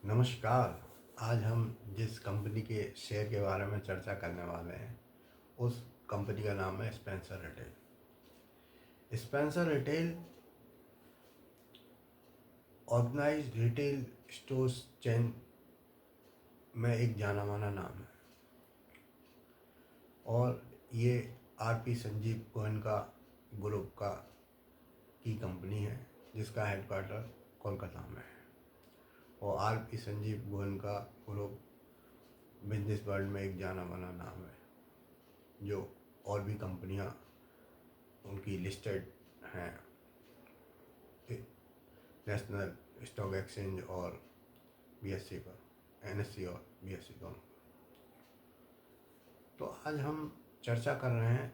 नमस्कार। आज हम जिस कंपनी के शेयर के बारे में चर्चा करने वाले हैं उस कंपनी का नाम है Spencer retail. Spencer retail organised retail stores chain में एक जाना माना नाम है और ये आरपी संजीव गोयनका ग्रुप का की कंपनी है जिसका हेडक्वार्टर कोलकाता में है। और RP Sanjeev Goenka group business world में एक जाना माना नाम है जो और भी कंपनियां उनकी लिस्टेड हैं नेशनल स्टॉक एक्सचेंज और बीएससी पर, एनएससी और बीएससी दोनों। तो आज हम चर्चा कर रहे हैं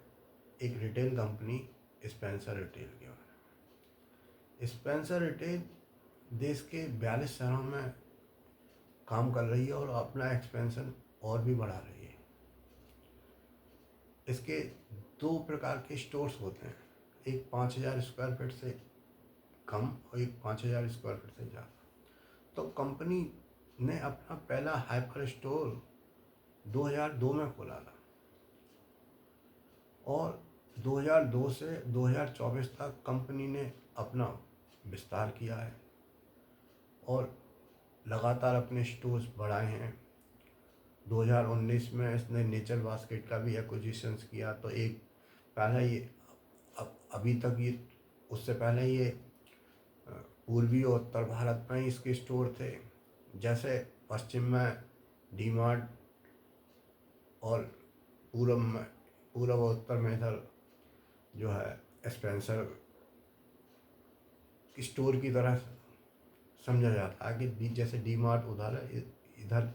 एक रिटेल कंपनी स्पेंसर रिटेल के बारे में। स्पेंसर रिटेल देश के 42 शहरों में काम कर रही है और अपना एक्सपेंशन और भी बढ़ा रही है। इसके दो प्रकार के स्टोर्स होते हैं, एक 5000 स्क्वायर फीट से कम और एक 5000 स्क्वायर फीट से ज़्यादा। तो कंपनी ने अपना पहला हाइपर स्टोर 2002 में खोला था और 2002 से 2024 तक कंपनी ने अपना विस्तार किया है और लगातार अपने स्टोर्स बढ़ाए हैं। 2019 में इसने नेचर बास्केट का भी एक्विजिशंस किया। तो एक पहला ये अभी तक ये उससे पहले ये पूर्वी और उत्तर भारत में इसके स्टोर थे, जैसे पश्चिम में डीमार्ट और पूर्व और उत्तर में इधर जो है स्पेंसर स्टोर की तरह समझा जाता है कि जैसे डीमार्ट उधर है, इधर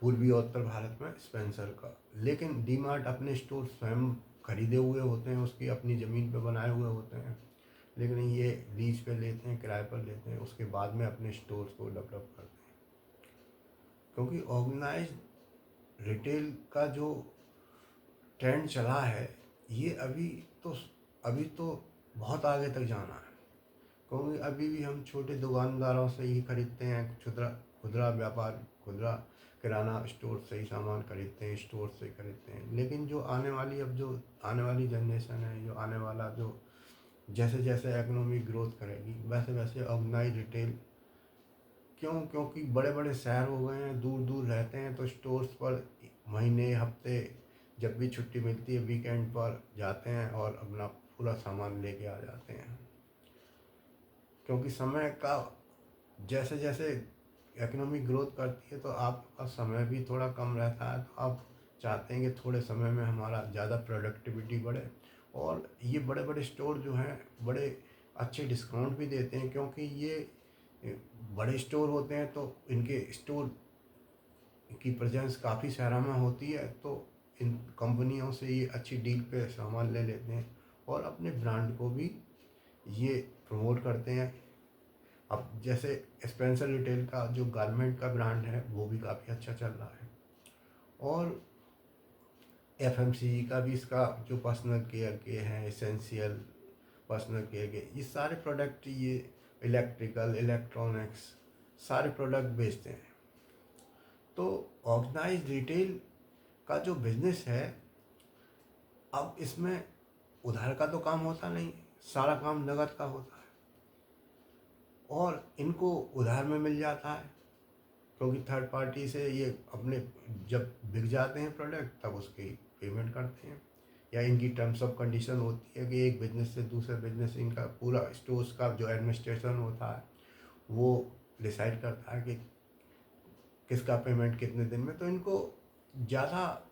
पूर्वी और उत्तर भारत में स्पेंसर का। लेकिन डीमार्ट अपने स्टोर स्वयं खरीदे हुए होते हैं, उसकी अपनी ज़मीन पे बनाए हुए होते हैं, लेकिन ये लीज पे लेते हैं, किराए पर लेते हैं, उसके बाद में अपने स्टोर्स को डेवलप करते हैं। क्योंकि ऑर्गेनाइज्ड रिटेल का जो ट्रेंड चला है ये अभी तो बहुत आगे तक जाना है। क्योंकि अभी भी हम छोटे दुकानदारों से ही खरीदते हैं, खुदरा व्यापार, खुदरा किराना स्टोर से ही सामान खरीदते हैं, स्टोर से खरीदते हैं। लेकिन जो आने वाली जनरेशन है, जो आने वाला जो जैसे जैसे इकोनॉमिक ग्रोथ करेगी वैसे वैसे ऑर्गेनाइज्ड रिटेल क्योंकि बड़े बड़े शहर हो गए हैं, दूर दूर रहते हैं, तो स्टोर्स पर महीने हफ्ते जब भी छुट्टी मिलती है वीकेंड पर जाते हैं और अपना पूरा सामान लेके आ जाते हैं। क्योंकि समय का जैसे जैसे इकोनॉमिक ग्रोथ करती है तो आपके पास समय भी थोड़ा कम रहता है, तो आप चाहते हैं कि थोड़े समय में हमारा ज़्यादा प्रोडक्टिविटी बढ़े। और ये बड़े बड़े स्टोर जो हैं बड़े अच्छे डिस्काउंट भी देते हैं, क्योंकि ये बड़े स्टोर होते हैं तो इनके स्टोर की प्रेजेंस काफ़ी शहरों में होती है, तो इन कंपनियों से ये अच्छी डील पे सामान ले लेते हैं और अपने ब्रांड को भी ये प्रमोट करते हैं। अब जैसे स्पेंसर रिटेल का जो गारमेंट का ब्रांड है वो भी काफ़ी अच्छा चल रहा है और एफएमसीजी का भी, इसका जो पर्सनल केयर के हैं, एसेंशियल पर्सनल केयर के, ये सारे प्रोडक्ट, ये इलेक्ट्रिकल इलेक्ट्रॉनिक्स सारे प्रोडक्ट बेचते हैं। तो ऑर्गेनाइज्ड रिटेल का जो बिजनेस है, अब इसमें उधार का तो काम होता नहीं, सारा काम नगद का होता है और इनको उधार में मिल जाता है। क्योंकि थर्ड पार्टी से ये अपने जब बिक जाते हैं प्रोडक्ट तब उसकी पेमेंट करते हैं, या इनकी टर्म्स ऑफ कंडीशन होती है कि एक बिजनेस से दूसरे बिजनेस, इनका पूरा स्टोर्स का जो एडमिनिस्ट्रेशन होता है वो डिसाइड करता है कि किसका पेमेंट कितने दिन में। तो इनको ज़्यादा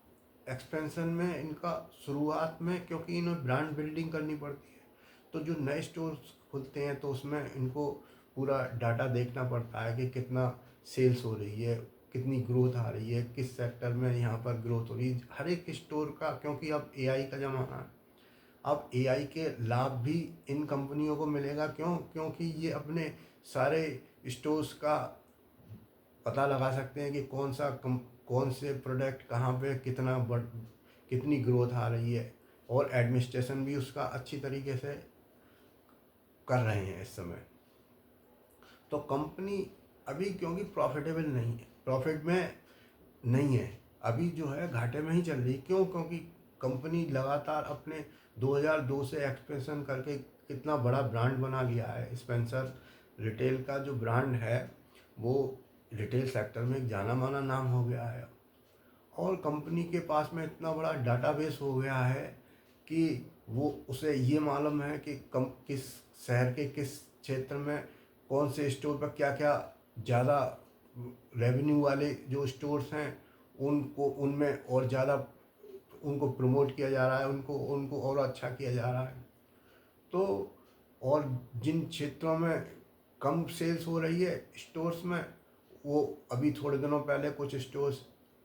एक्सपेंशन में इनका शुरुआत में, क्योंकि इन्हें ब्रांड बिल्डिंग करनी पड़ती है, तो जो नए स्टोर्स खुलते हैं तो उसमें इनको पूरा डाटा देखना पड़ता है कि कितना सेल्स हो रही है, कितनी ग्रोथ आ रही है, किस सेक्टर में यहाँ पर ग्रोथ हो रही है हर एक स्टोर का। क्योंकि अब एआई का ज़माना है, अब एआई के लाभ भी इन कंपनियों को मिलेगा। क्योंकि ये अपने सारे स्टोर्स का पता लगा सकते हैं कि कौन से प्रोडक्ट कहाँ पे कितनी ग्रोथ आ रही है, और एडमिनिस्ट्रेशन भी उसका अच्छी तरीके से कर रहे हैं इस समय। तो कंपनी अभी क्योंकि प्रॉफिटेबल नहीं है, प्रॉफिट में नहीं है, अभी जो है घाटे में ही चल रही। क्यों? क्योंकि कंपनी लगातार अपने 2002 से एक्सपेंशन करके कितना बड़ा ब्रांड बना लिया है। स्पेंसर रिटेल का जो ब्रांड है वो रिटेल सेक्टर में एक जाना माना नाम हो गया है, और कंपनी के पास में इतना बड़ा डाटाबेस हो गया है कि वो उसे ये मालूम है कि किस शहर के किस क्षेत्र में कौन से स्टोर पर क्या क्या ज़्यादा रेवेन्यू वाले जो स्टोर्स हैं उनको उनमें और ज़्यादा उनको प्रमोट किया जा रहा है, उनको उनको और अच्छा किया जा रहा है। तो और जिन क्षेत्रों में कम सेल्स हो रही है स्टोर्स में, वो अभी थोड़े दिनों पहले कुछ स्टोर्स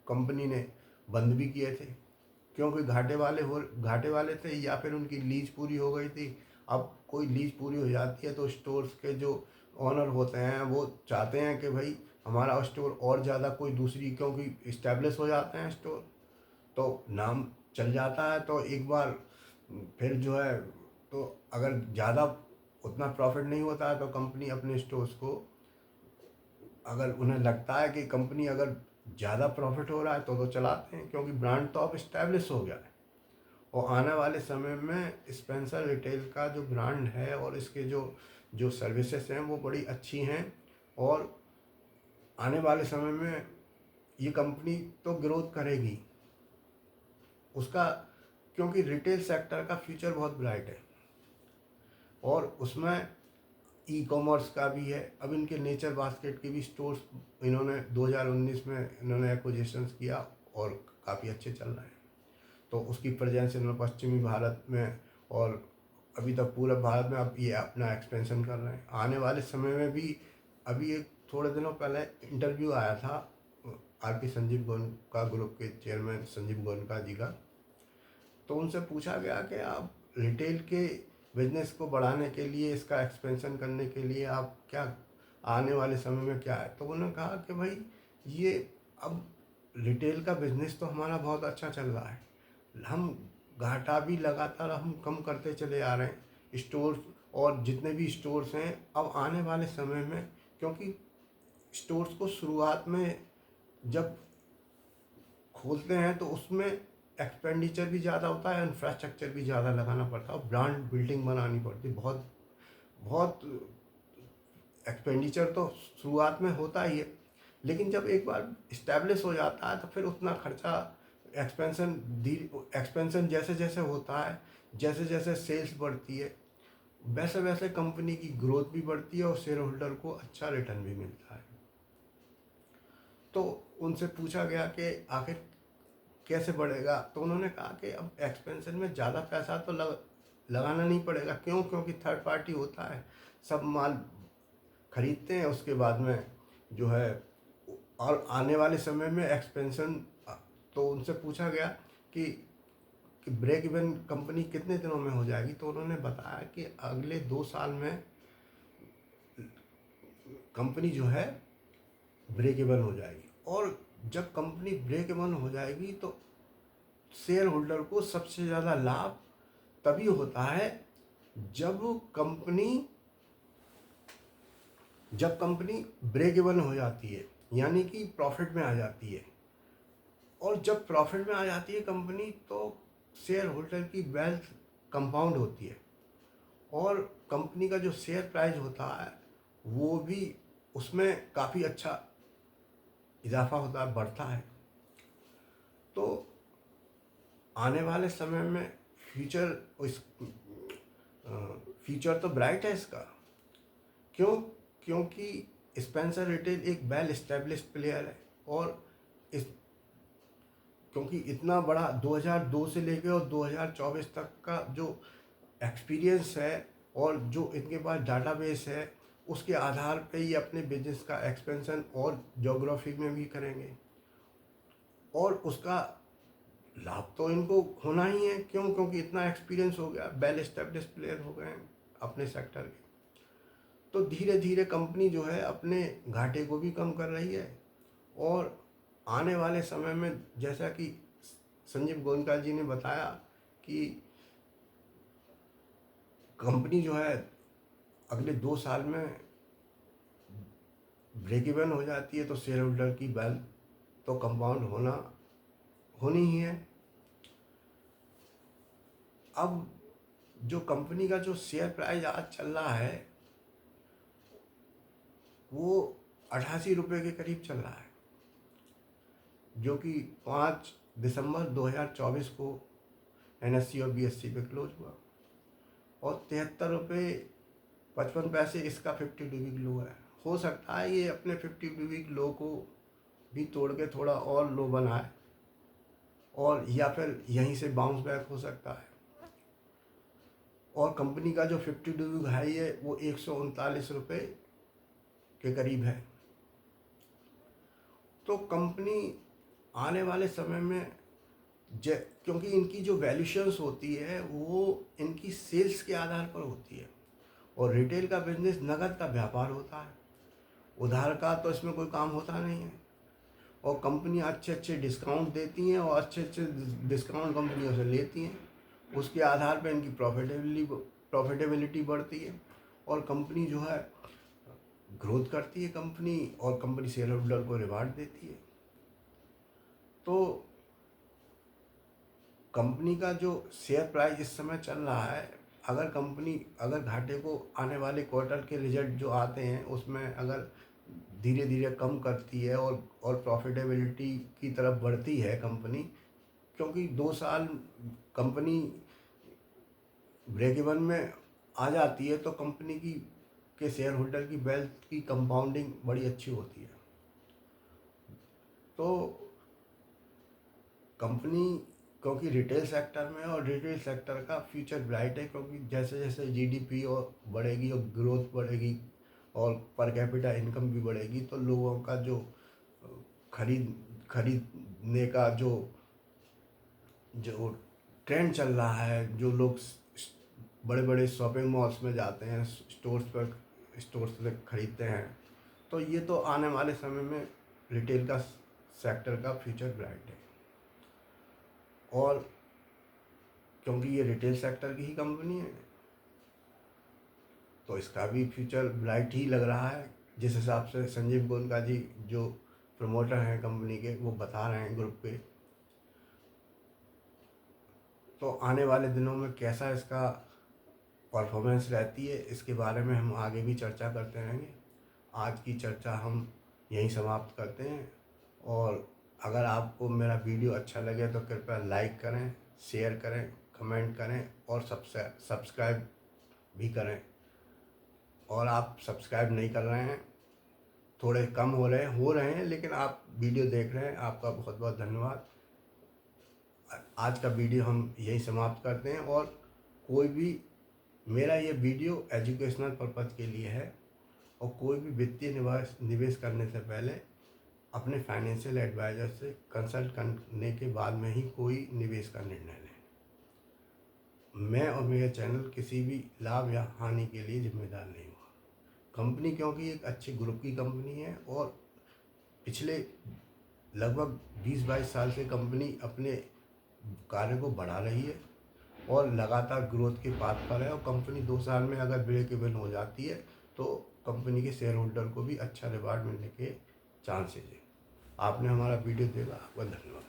कंपनी ने बंद भी किए थे, क्योंकि घाटे वाले थे, या फिर उनकी लीज पूरी हो गई थी। अब कोई लीज पूरी हो जाती है तो स्टोर्स के जो ऑनर होते हैं वो चाहते हैं कि भाई हमारा स्टोर और ज़्यादा कोई दूसरी, क्योंकि इस्टेब्लिश हो जाते हैं स्टोर तो नाम चल जाता है, तो एक बार फिर जो है, तो अगर ज़्यादा उतना प्रॉफिट नहीं होता है तो कंपनी अपने स्टोर्स को, अगर उन्हें लगता है कि कंपनी अगर ज़्यादा प्रॉफिट हो रहा है तो चलाते हैं, क्योंकि ब्रांड तो अब इस्टेब्लिश हो गया है। और आने वाले समय में स्पेंसर रिटेल का जो ब्रांड है और इसके जो जो सर्विसेज हैं वो बड़ी अच्छी हैं, और आने वाले समय में ये कंपनी तो ग्रोथ करेगी उसका, क्योंकि रिटेल सेक्टर का फ्यूचर बहुत ब्राइट है, और उसमें ई कॉमर्स का भी है। अब इनके नेचर बास्केट के भी स्टोर्स इन्होंने 2019 में इन्होंने एक्विजिशंस किया और काफ़ी अच्छे चल रहे हैं। तो उसकी प्रेजेंस इन्होंने पश्चिमी भारत में और अभी तक पूरे भारत में अब ये अपना एक्सपेंशन कर रहे हैं। आने वाले समय में भी, अभी एक थोड़े दिनों पहले इंटरव्यू आया था आरपी संजीव गोयनका ग्रुप के चेयरमैन संजीव गोयनका जी का, तो उनसे पूछा गया कि आप रिटेल के बिजनेस को बढ़ाने के लिए, इसका एक्सपेंशन करने के लिए आप क्या आने वाले समय में क्या है, तो उन्होंने कहा कि भाई ये अब रिटेल का बिजनेस तो हमारा बहुत अच्छा चल रहा है, हम घाटा भी लगातार हम कम करते चले आ रहे हैं स्टोर्स, और जितने भी स्टोर्स हैं अब आने वाले समय में, क्योंकि स्टोर्स को शुरुआत में जब खोलते हैं तो उसमें एक्सपेंडिचर भी ज़्यादा होता है, इंफ्रास्ट्रक्चर भी ज़्यादा लगाना पड़ता है, ब्रांड बिल्डिंग बनानी पड़ती है, बहुत बहुत एक्सपेंडिचर तो शुरुआत में होता ही है। लेकिन जब एक बार इस्टेब्लिश हो जाता है तो फिर उतना खर्चा एक्सपेंशन एक्सपेंशन जैसे जैसे होता है, जैसे जैसे सेल्स बढ़ती है, वैसे वैसे कंपनी की ग्रोथ भी बढ़ती है और शेयर होल्डर को अच्छा रिटर्न भी मिलता है। तो उनसे पूछा गया कि आखिर कैसे बढ़ेगा, तो उन्होंने कहा कि अब एक्सपेंशन में ज़्यादा पैसा तो लगाना नहीं पड़ेगा। क्यों? क्योंकि थर्ड पार्टी होता है, सब माल खरीदते हैं, उसके बाद में जो है, और आने वाले समय में एक्सपेंशन। तो उनसे पूछा गया कि ब्रेक इवन कंपनी कितने दिनों में हो जाएगी, तो उन्होंने बताया कि अगले 2 साल में कंपनी जो है ब्रेक इवन हो जाएगी। और जब कंपनी ब्रेक इवन हो जाएगी तो शेयर होल्डर को सबसे ज़्यादा लाभ तभी होता है जब कंपनी ब्रेक इवन हो जाती है, यानी कि प्रॉफिट में आ जाती है। और जब प्रॉफिट में आ जाती है कंपनी तो शेयर होल्डर की वेल्थ कंपाउंड होती है, और कंपनी का जो शेयर प्राइस होता है वो भी उसमें काफ़ी अच्छा इजाफा होता है, बढ़ता है। तो आने वाले समय में फ्यूचर तो ब्राइट है इसका। क्यों? क्योंकि स्पेंसर रिटेल एक वेल एस्टेब्लिश्ड प्लेयर है, और इस क्योंकि इतना बड़ा 2002 से लेकर और 2024 तक का जो एक्सपीरियंस है और जो इनके पास डाटाबेस है, उसके आधार पे ये अपने बिजनेस का एक्सपेंशन और ज्योग्राफी में भी करेंगे, और उसका लाभ तो इनको होना ही है। क्यों? क्योंकि इतना एक्सपीरियंस हो गया, वेल एस्टेब्लिश प्लेयर हो गए हैं अपने सेक्टर के। तो धीरे धीरे कंपनी जो है अपने घाटे को भी कम कर रही है, और आने वाले समय में जैसा कि संजीव गोयनका जी ने बताया कि कंपनी जो है अगले 2 साल में ब्रेक इवन हो जाती है तो शेयर होल्डर की वेल्थ तो कंपाउंड होनी ही है। अब जो कंपनी का जो शेयर प्राइस आज चल रहा है वो 88 रुपये के करीब चल रहा है, जो कि 5 दिसंबर 2024 को NSE और BSE पे क्लोज हुआ, और 73 रुपये 55 पैसे इसका 50 वीक लो है। हो सकता है ये अपने 50 वीक लो को भी तोड़ के थोड़ा और लो बनाए, और या फिर यहीं से बाउंस बैक हो सकता है। और कंपनी का जो 50 वीक हाई है वो 139 रुपये के करीब है। तो कंपनी आने वाले समय में क्योंकि इनकी जो वैल्यूशंस होती है वो इनकी सेल्स के आधार पर होती है, और रिटेल का बिजनेस नगद का व्यापार होता है, उधार का तो इसमें कोई काम होता नहीं है। और कंपनियां अच्छे अच्छे डिस्काउंट देती हैं और अच्छे अच्छे डिस्काउंट कंपनियों से लेती हैं, उसके आधार पर इनकी प्रॉफिटेबिलिटी बढ़ती है, और कंपनी जो है ग्रोथ करती है कंपनी, और कंपनी शेयर होल्डर को रिवार्ड देती है। तो कंपनी का जो शेयर प्राइस इस समय चल रहा है, अगर घाटे को आने वाले क्वार्टर के रिजल्ट जो आते हैं उसमें अगर धीरे धीरे कम करती है और प्रॉफिटेबिलिटी की तरफ बढ़ती है कंपनी, क्योंकि 2 साल कंपनी ब्रेक इवन में आ जाती है तो कंपनी के शेयर होल्डर की वेल्थ की कंपाउंडिंग बड़ी अच्छी होती है। तो कंपनी क्योंकि रिटेल सेक्टर में, और रिटेल सेक्टर का फ्यूचर ब्राइट है, क्योंकि जैसे जैसे GDP और बढ़ेगी और ग्रोथ बढ़ेगी और पर कैपिटा इनकम भी बढ़ेगी, तो लोगों का जो खरीदने का जो ट्रेंड चल रहा है, जो लोग बड़े बड़े शॉपिंग मॉल्स में जाते हैं, स्टोर्स से खरीदते हैं, तो ये तो आने वाले समय में रिटेल का सेक्टर का फ्यूचर ब्राइट है। और क्योंकि ये रिटेल सेक्टर की ही कंपनी है तो इसका भी फ्यूचर ब्राइट ही लग रहा है, जिस हिसाब से संजीव गोयनका जी जो प्रमोटर हैं कंपनी के वो बता रहे हैं ग्रुप पे। तो आने वाले दिनों में कैसा इसका परफॉर्मेंस रहती है इसके बारे में हम आगे भी चर्चा करते रहेंगे। आज की चर्चा हम यहीं समाप्त करते हैं, और अगर आपको मेरा वीडियो अच्छा लगे तो कृपया लाइक करें, शेयर करें, कमेंट करें और सब्सक्राइब भी करें। और आप सब्सक्राइब नहीं कर रहे हैं, थोड़े कम हो रहे हैं, लेकिन आप वीडियो देख रहे हैं, आपका बहुत बहुत धन्यवाद। आज का वीडियो हम यहीं समाप्त करते हैं, और कोई भी मेरा ये वीडियो एजुकेशनल पर्पज़ के लिए है, और कोई भी वित्तीय निवेश करने से पहले अपने फाइनेंशियल एडवाइज़र से कंसल्ट करने के बाद में ही कोई निवेश का निर्णय लें। मैं और मेरा चैनल किसी भी लाभ या हानि के लिए जिम्मेदार नहीं हुआ। कंपनी क्योंकि एक अच्छे ग्रुप की कंपनी है, और पिछले लगभग 20-22 साल से कंपनी अपने कार्य को बढ़ा रही है और लगातार ग्रोथ के पाथ पर है, और कंपनी 2 साल में अगर ब्रेक इवन हो जाती है तो कंपनी के शेयर होल्डर को भी अच्छा रिवार्ड मिलने के चांसेस है। आपने हमारा वीडियो देखा, आपका धन्यवाद।